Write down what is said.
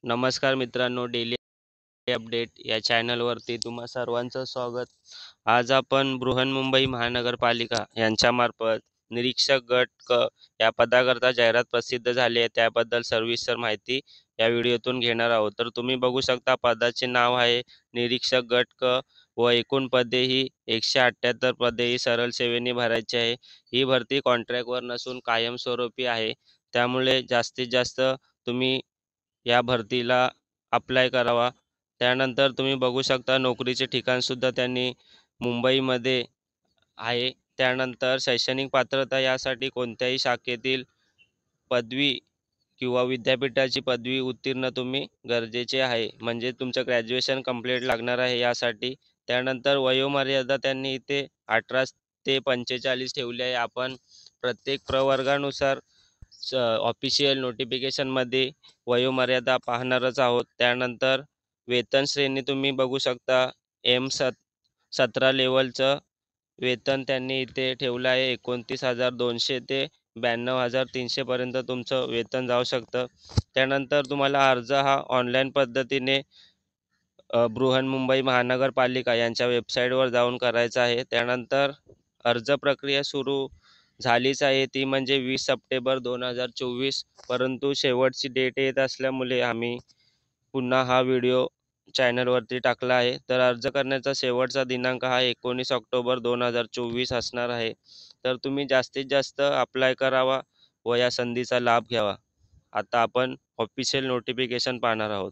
नमस्कार मित्रांनो, daily update या चॅनलवरती तुम्हा सर्वांचं स्वागत. आज आपण बृहन्मुंबई महानगरपालिका यांच्यामार्फत निरीक्षक गट क या पदाकरता जाहिरात प्रसिद्ध झाली आहे. त्याबद्दल सविस्तर माहिती या व्हिडिओतून घेणार आहोत. तर तुम्ही बघू शकता पदाचे नाव आहे निरीक्षक गट क व एकूण पदे ही 178 पदे ही सरळ सेवेने भरायची आहे. ही भरती कॉन्ट्रॅक्टवर नसून कायमस्वरूपी आहे. त्यामुळे जास्तीत जास्त तुम्ही या भरतीला अप्लाय करावा. त्यानंतर तुम्ही बघू शकता नोकरीचे ठिकाणसुद्धा त्यांनी मुंबईमध्ये आहे. त्यानंतर शैक्षणिक पात्रता यासाठी कोणत्याही शाखेतील पदवी किंवा विद्यापीठाची पदवी उत्तीर्ण तुम्ही गरजेचे आहे. म्हणजे तुमचं ग्रॅज्युएशन कंप्लीट लागणार आहे यासाठी. त्यानंतर वयोमर्यादा त्यांनी इथे 18 ते 45 ठेवली आहे. आपण प्रत्येक प्रवर्गानुसार ऑफिशियल नोटिफिकेशनमध्ये वयोमर्यादा पाहणारच आहोत. त्यानंतर वेतन श्रेणी तुम्ही बघू शकता. M17 लेवलचं वेतन त्यांनी इथे ठेवलं आहे. 29,200 ते 92,300 पर्यंत तुमचं वेतन जाऊ शकतं. त्यानंतर तुम्हाला अर्ज हा ऑनलाईन पद्धतीने बृहन्मुंबई महानगरपालिका यांच्या वेबसाईटवर जाऊन करायचा आहे. त्यानंतर अर्ज प्रक्रिया सुरू झालीच आहे, ती म्हणजे 20 सप्टेंबर 2024. परंतु शेवटची डेट येत असल्यामुळे आम्ही पुन्हा हा व्हिडिओ चॅनलवरती टाकला आहे. तर अर्ज करण्याचा शेवटचा दिनांक हा 19 ऑक्टोबर 2024 असणार आहे. तर तुम्ही जास्तीत जास्त अप्लाय करावा व या संधीचा लाभ घ्यावा. आता आपण ऑफिशियल नोटिफिकेशन पाहणार आहोत.